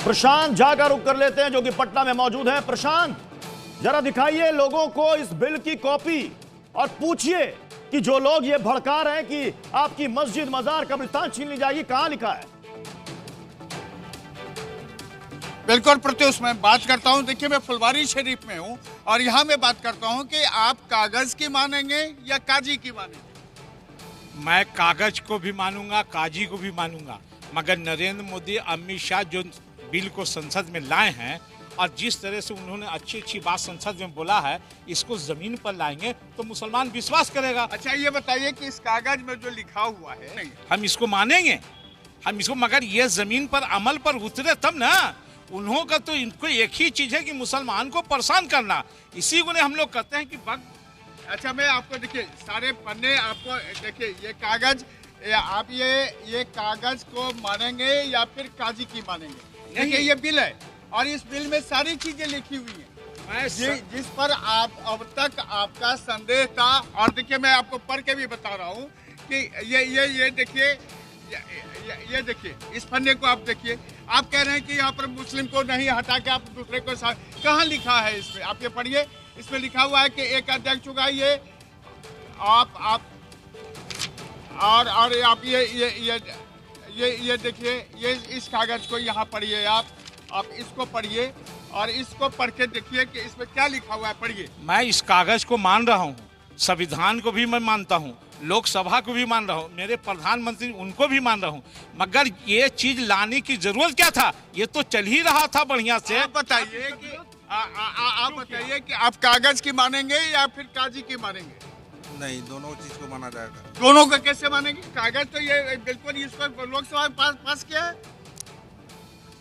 प्रशांत झा का रुख कर लेते हैं जो कि पटना में मौजूद है। प्रशांत, जरा दिखाइए लोगों को इस बिल की कॉपी और पूछिए कि जो लोग ये भड़का रहे हैं कि आपकी मस्जिद, मजार, कब्रिस्तान छीन ली जाएगी, कहां लिखा है? बिल्कुल प्रत्युष, मैं बात करता हूं। देखिए, मैं फुलवारी शरीफ में हूं और यहां मैं बात करता हूं कि आप कागज की मानेंगे या काजी की मानेंगे? मैं कागज को भी मानूंगा, काजी को भी मानूंगा, मगर नरेंद्र मोदी, अमित शाह जो बिल को संसद में लाए हैं और जिस तरह से उन्होंने अच्छी अच्छी बात संसद में बोला है, इसको जमीन पर लाएंगे तो मुसलमान विश्वास करेगा। अच्छा, ये बताइए कि इस कागज में जो लिखा हुआ है, नहीं, हम इसको मानेंगे, हम इसको, मगर ये जमीन पर अमल पर उतरे तब ना। उन्हों का तो इनको एक ही चीज है कि मुसलमान को परेशान करना, इसी को हम लोग कहते हैं कि अच्छा, मैं आपको देखिए सारे पन्ने आपको देखिए, ये कागज, आप ये कागज को मानेंगे या फिर काजी की मानेंगे? देखिए, ये बिल है और इस बिल में सारी चीजें लिखी हुई हैं जिस पर आप अब तक आपका संदेह था। और देखिए, मैं आपको पढ़ के भी बता रहा हूँ कि ये देखिए, ये देखिए, इस पन्ने को आप देखिए। आप कह रहे हैं कि यहाँ पर मुस्लिम को नहीं हटा के आप दूसरे को, कहाँ लिखा है इसमें? आप ये पढ़िए, इसमें लिखा हुआ है कि एक अध्यक्ष होगा, ये आप और आप ये देखिए, ये इस कागज को यहाँ पढ़िए, आप इसको पढ़िए और इसको पढ़ के देखिए कि इसमें क्या लिखा हुआ है, पढ़िए। मैं इस कागज को मान रहा हूँ, संविधान को भी मैं मानता हूँ, लोकसभा को भी मान रहा हूँ, मेरे प्रधानमंत्री उनको भी मान रहा हूँ, मगर ये चीज लाने की जरूरत क्या था? ये तो चल ही रहा था बढ़िया से। आप बताइए कि आप बताइए कि आप कागज की मानेंगे या फिर काजी की मानेंगे? नहीं, दोनों चीज को माना जाएगा। दोनों को कैसे मानेंगे? कागज तो ये बिल्कुल इसको लोकसभा में पास किया है,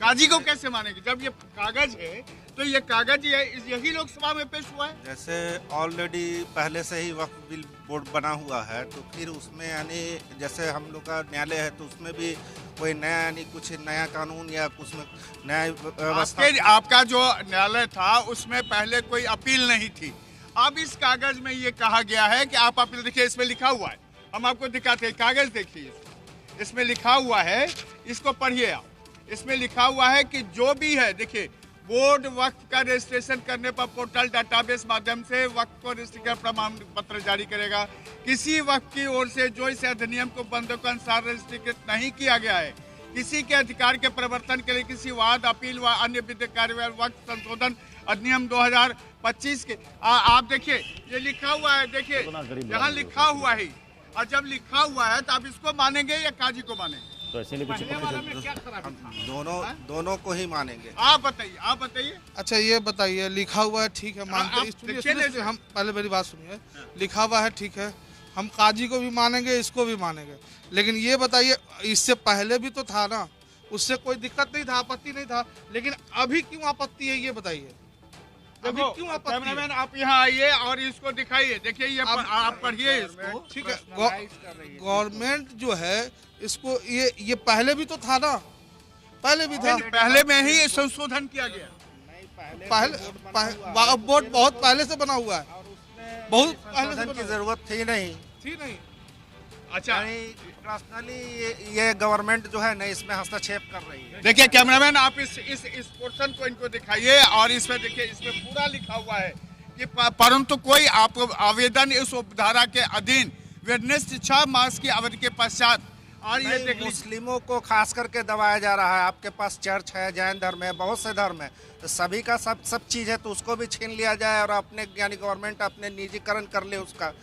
काजी को कैसे मानेंगे? जब ये कागज है तो ये कागज यही लोकसभा में पेश हुआ है। जैसे ऑलरेडी पहले से ही वक्फ बिल बोर्ड बना हुआ है, तो फिर उसमें यानी जैसे हम लोग का न्यायालय है, तो उसमें भी कोई नया यानी कुछ नया कानून या कुछ नया व्यवस्था। आपका जो न्यायालय था उसमें पहले कोई अपील नहीं थी। अब इस कागज में ये कहा गया है कि आप अपील, देखिए इसमें लिखा हुआ है, हम आपको दिखाते हैं, कागज देखिए, इसमें लिखा हुआ है, इसको पढ़िए आप। इसमें लिखा हुआ है कि जो भी है, देखिए, बोर्ड वक्फ का रजिस्ट्रेशन करने पर पोर्टल डाटाबेस माध्यम से वक्फ को रजिस्ट्रेशन प्रमाण पत्र जारी करेगा। किसी वक्फ की ओर से जो इस अधिनियम को बंदों के अनुसार रजिस्ट्रेट नहीं किया गया है, किसी के अधिकार के प्रवर्तन के लिए किसी वाद, अपील व अन्य विधिक कार्यवाही वक्फ संशोधन अधिनियम 2025 के आप देखिए, ये लिखा हुआ है, देखिए यहाँ लिखा हुआ है। और जब लिखा हुआ है तो आप इसको मानेंगे या काजी को मानेंगे? तो इसीलिए कुछ दोनों को ही मानेंगे। आप बताइए। अच्छा, ये बताइए, लिखा हुआ है, ठीक है, मानते हैं। हम पहले मेरी बात सुनिए, लिखा हुआ है, ठीक है, हम काजी को भी मानेंगे, इसको भी मानेंगे, लेकिन ये बताइए, इससे पहले भी तो था ना, उससे कोई दिक्कत नहीं था, आपत्ति नहीं था, लेकिन अभी क्यों आपत्ति है, ये बताइए, अभी क्यों आपत्ति? कैमरामैन, आप यहाँ आइए और इसको दिखाइए, देखिए ये आप पढ़िए इसको, ठीक है। गवर्नमेंट जो है इसको, ये पहले भी तो था ना, पहले भी था, पहले में ही संशोधन किया गया। पहले बोर्ड बहुत पहले से बना हुआ है, बहुत पहले से की जरूरत थी नहीं। अच्छा, पर्सनली ये गवर्नमेंट जो है ना, इसमें हस्तक्षेप कर रही है। देखिए कैमरामैन, आप इस पोर्शन को इनको दिखाइए और इसमें देखिए, इसमें पूरा लिखा हुआ है कि परंतु कोई आपको आवेदन इस उपधारा के अधीन निर्दिष्ट 6 मास की अवधि के पश्चात, और ये देख, मुस्लिमों को खास करके दबाया जा रहा है। आपके पास चर्च है, जैन धर्म है, बहुत से धर्म है, तो सभी का सब चीज है, तो उसको भी छीन लिया जाए और अपने यानी गवर्नमेंट अपने निजीकरण कर ले उसका।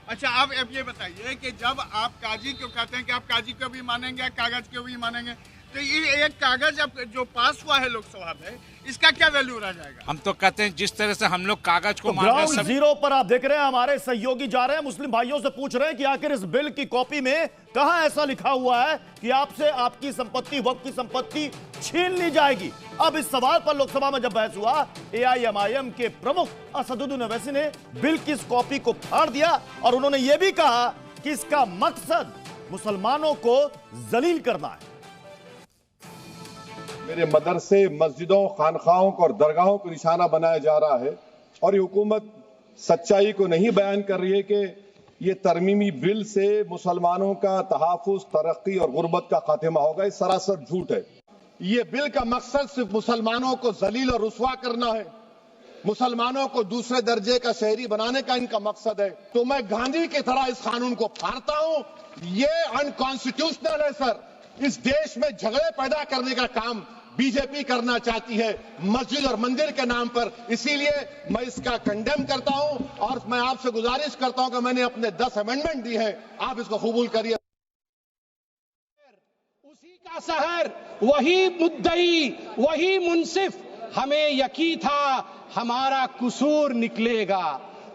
अच्छा, अब ये बताइए कि जब आप काजी को कहते हैं कि आप काजी को भी मानेंगे, कागज को भी मानेंगे, तो ये एक कागज अब जो पास हुआ है लोकसभा में, इसका क्या वैल्यू रह जाएगा? हम तो कहते हैं जिस तरह से हम लोग कागज को ग्राउंड जीरो पर आप देख रहे हैं, हमारे सहयोगी जा रहे हैं, मुस्लिम भाइयों से पूछ रहे हैं कि आखिर इस बिल की कॉपी में कहां ऐसा लिखा हुआ है कि आपसे आपकी संपत्ति, वक्फ की संपत्ति छीन ली जाएगी। अब इस सवाल पर लोकसभा में जब बहस हुआ, एआईएमआईएम के प्रमुख असदुद्दीन ओवैसी ने बिल की इस कॉपी को फाड़ दिया और उन्होंने यह भी कहा कि इसका मकसद मुसलमानों को जलील करना है। मेरे मदरसे, मस्जिदों, खानखाहों और दरगाहों को निशाना बनाया जा रहा है और ये हुकूमत सच्चाई को नहीं बयान कर रही है कि ये तरमीमी बिल से मुसलमानों का तहफ़्फ़ुज़, तरक्की और गुर्बत का खात्मा होगा। ये सरासर झूठ है। ये बिल का मकसद सिर्फ मुसलमानों को जलील और रुस्वा करना है, मुसलमानों को दूसरे दर्जे का शहरी बनाने का इनका मकसद है। तो मैं गांधी की तरह इस कानून को फाड़ता हूं। ये अनकॉन्स्टिट्यूशनल है सर। इस देश में झगड़े पैदा करने का काम बीजेपी करना चाहती है मस्जिद और मंदिर के नाम पर। इसीलिए मैं इसका कंडेम करता हूं और मैं आपसे गुजारिश करता हूं कि मैंने अपने 10 अमेंडमेंट दी है, आप इसको कबूल करिए। उसी का शहर, वही मुद्दई, वही मुंसिफ, हमें यकीन था हमारा कसूर निकलेगा।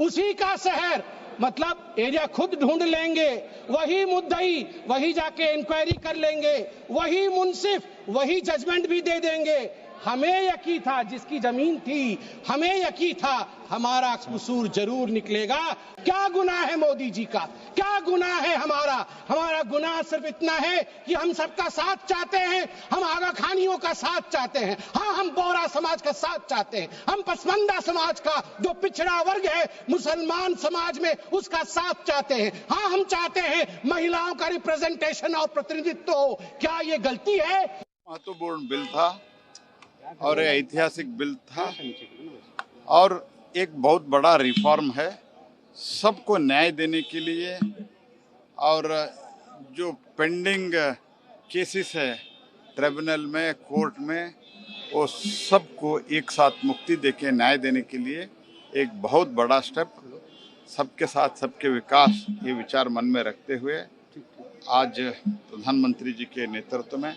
उसी का शहर मतलब एरिया खुद ढूंढ लेंगे, वही मुद्दई वही जाके इंक्वायरी कर लेंगे, वही मुंसिफ वही जजमेंट भी दे देंगे। हमें यकीन था, जिसकी जमीन थी हमें यकीन था हमारा कसूर जरूर निकलेगा। क्या गुनाह है मोदी जी का, क्या गुनाह है हमारा? हमारा गुनाह सिर्फ इतना है कि हम सबका साथ चाहते हैं, हम आगा खानियों का साथ चाहते हैं, हाँ हम बोरा समाज का साथ चाहते हैं, हम पसमानदा समाज का जो पिछड़ा वर्ग है मुसलमान समाज में उसका साथ चाहते हैं, हाँ हम चाहते हैं महिलाओं का रिप्रेजेंटेशन और प्रतिनिधित्व हो। क्या ये गलती है? महत्वपूर्ण बिल था और ऐतिहासिक बिल था और एक बहुत बड़ा रिफॉर्म है सबको न्याय देने के लिए। और जो पेंडिंग केसेस है ट्रिब्यूनल में, कोर्ट में, वो सबको एक साथ मुक्ति देके न्याय देने के लिए एक बहुत बड़ा स्टेप, सबके साथ सबके विकास, ये विचार मन में रखते हुए आज प्रधानमंत्री जी के नेतृत्व में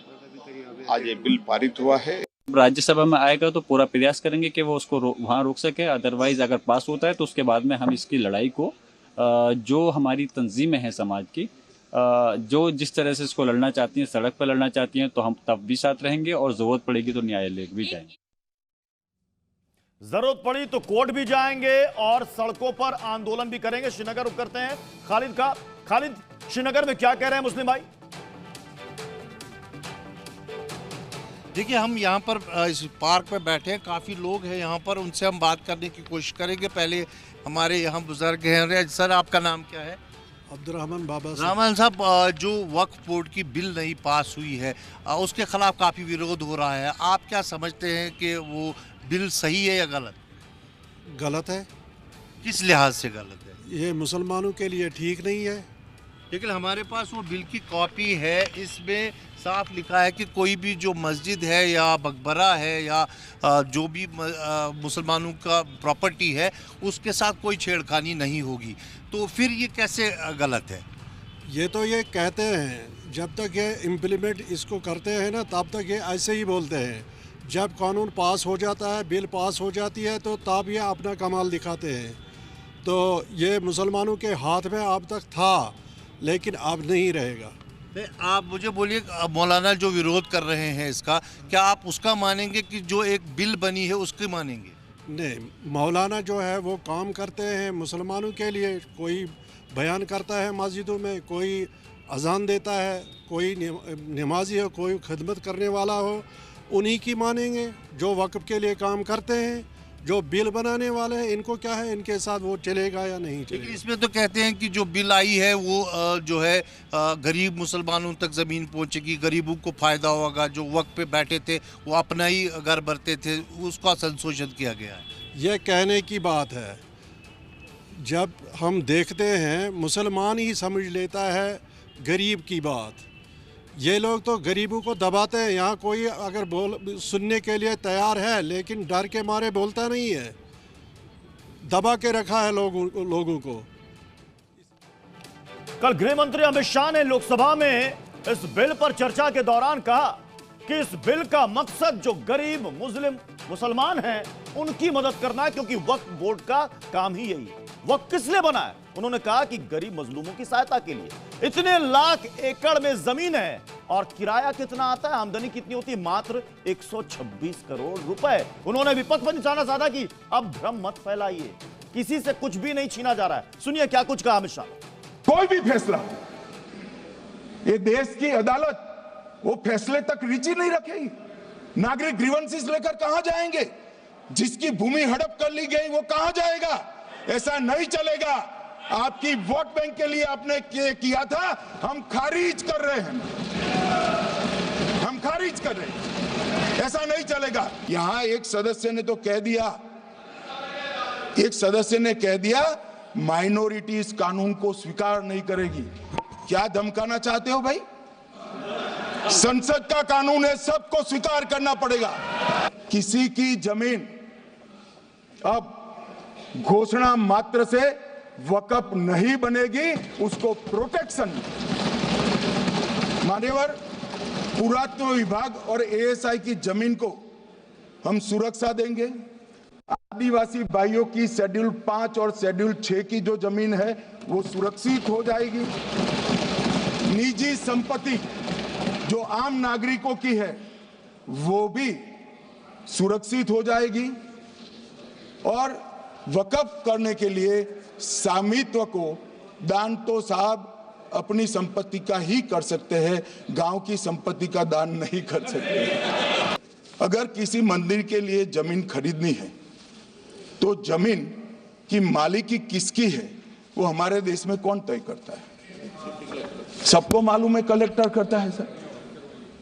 आज ये बिल पारित हुआ है। राज्यसभा में आएगा तो पूरा प्रयास करेंगे कि वो उसको वहाँ रोक सके। अदरवाइज अगर पास होता है तो उसके बाद में हम इसकी लड़ाई को जो हमारी तंजीमें हैं समाज की, जो जिस तरह से इसको लड़ना चाहती हैं, सड़क पर लड़ना चाहती हैं, तो हम तब भी साथ रहेंगे और जरूरत पड़ेगी तो न्यायालय भी जाएंगे। जरूरत पड़ी तो कोर्ट भी जाएंगे और सड़कों पर आंदोलन भी करेंगे। श्रीनगर रुक करते हैं खालिद का। खालिद, श्रीनगर में क्या कह रहे हैं मुस्लिम भाई? देखिए, हम यहाँ पर इस पार्क पे बैठे हैं, काफ़ी लोग हैं यहाँ पर, उनसे हम बात करने की कोशिश करेंगे। पहले हमारे यहाँ बुजुर्ग हैं। सर, आपका नाम क्या है? अब्दुर्रहमान बाबा रहमान साहब, जो वक्फ बोर्ड की बिल नहीं पास हुई है उसके खिलाफ काफ़ी विरोध हो रहा है। आप क्या समझते हैं कि वो बिल सही है या गलत? गलत है। किस लिहाज से गलत है? ये मुसलमानों के लिए ठीक नहीं है। लेकिन हमारे पास वो बिल की कॉपी है, इसमें साफ लिखा है कि कोई भी जो मस्जिद है या मकबरा है या जो भी मुसलमानों का प्रॉपर्टी है उसके साथ कोई छेड़खानी नहीं होगी। तो फिर ये कैसे गलत है? ये तो ये कहते हैं, जब तक ये इम्प्लीमेंट इसको करते हैं ना तब तक ये ऐसे ही बोलते हैं। जब कानून पास हो जाता है, बिल पास हो जाती है, तो तब ये अपना कमाल दिखाते हैं। तो ये मुसलमानों के हाथ में अब तक था लेकिन अब नहीं रहेगा। आप मुझे बोलिए, मौलाना जो विरोध कर रहे हैं इसका, क्या आप उसका मानेंगे कि जो एक बिल बनी है उसके मानेंगे? नहीं, मौलाना जो है वो काम करते हैं मुसलमानों के लिए। कोई बयान करता है मस्जिदों में, कोई अजान देता है, कोई नमाजी हो, कोई खिदमत करने वाला हो, उन्हीं की मानेंगे जो वक्फ के लिए काम करते हैं। जो बिल बनाने वाले हैं इनको क्या है, इनके साथ वो चलेगा या नहीं चलेगा। लेकिन इसमें तो कहते हैं कि जो बिल आई है वो जो है गरीब मुसलमानों तक ज़मीन पहुंचेगी, गरीबों को फ़ायदा होगा। जो वक्त पे बैठे थे वो अपना ही घर भरते थे, उसका संशोधन किया गया है। ये कहने की बात है। जब हम देखते हैं मुसलमान ही समझ लेता है गरीब की बात। ये लोग तो गरीबों को दबाते हैं। यहाँ कोई अगर सुनने के लिए तैयार है लेकिन डर के मारे बोलता नहीं है, दबा के रखा है लोगों को। कल गृह मंत्री अमित शाह ने लोकसभा में इस बिल पर चर्चा के दौरान कहा कि इस बिल का मकसद जो गरीब मुसलमान हैं उनकी मदद करना है, क्योंकि वक्फ बोर्ड का काम ही यही है। वक्फ किस लिए बना है? उन्होंने कहा कि गरीब मजलूमों की सहायता के लिए। इतने लाख एकड़ में जमीन है और किराया कितना आता है, आमदनी कितनी होती है? मात्र 126 करोड़ रुपए। उन्होंने विपक्ष पर निशाना साधा कि अब भ्रम मत फैलाइए, किसी से कुछ भी नहीं छीना जा रहा है। सुनिए क्या कुछ कहा अमित शाह। कोई भी फैसला, ये देश की अदालत वो फैसले तक रीच नहीं रखेगी। नागरिक ग्रीवेंसेस लेकर कहां जाएंगे? जिसकी भूमि हड़प कर ली गई वो कहां जाएगा? ऐसा नहीं चलेगा। आपकी वोट बैंक के लिए आपने किया था, हम खारिज कर रहे हैं, हम खारिज कर रहे हैं। ऐसा नहीं चलेगा। यहाँ एक सदस्य ने तो कह दिया, माइनॉरिटी इस कानून को स्वीकार नहीं करेगी। क्या धमकाना चाहते हो भाई? संसद का कानून है, सबको स्वीकार करना पड़ेगा। किसी की जमीन अब घोषणा मात्र से वक़्फ नहीं बनेगी, उसको प्रोटेक्शन। मान्यवर, पुरातत्व विभाग और एएसआई की जमीन को हम सुरक्षा देंगे। आदिवासी भाइयों की शेड्यूल 5 और शेड्यूल 6 की जो जमीन है वो सुरक्षित हो जाएगी। निजी संपत्ति जो आम नागरिकों की है वो भी सुरक्षित हो जाएगी। और वक़्फ करने के लिए स्वामित्व को दान तो साहब अपनी संपत्ति का ही कर सकते हैं, गांव की संपत्ति का दान नहीं कर सकते। अगर किसी मंदिर के लिए जमीन खरीदनी है तो जमीन की मालिकी किसकी है वो हमारे देश में कौन तय करता है? सबको मालूम है, कलेक्टर करता है सर,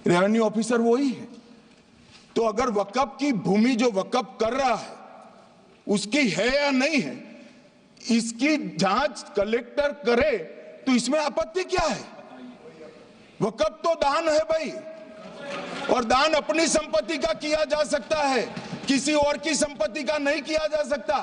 रेवेन्यू ऑफिसर वही है। तो अगर वक़्फ की भूमि जो वक़्फ कर रहा है उसकी है या नहीं है, इसकी जांच कलेक्टर करे तो इसमें आपत्ति क्या है? वक़्फ तो दान है भाई, और दान अपनी संपत्ति का किया जा सकता है, किसी और की संपत्ति का नहीं किया जा सकता।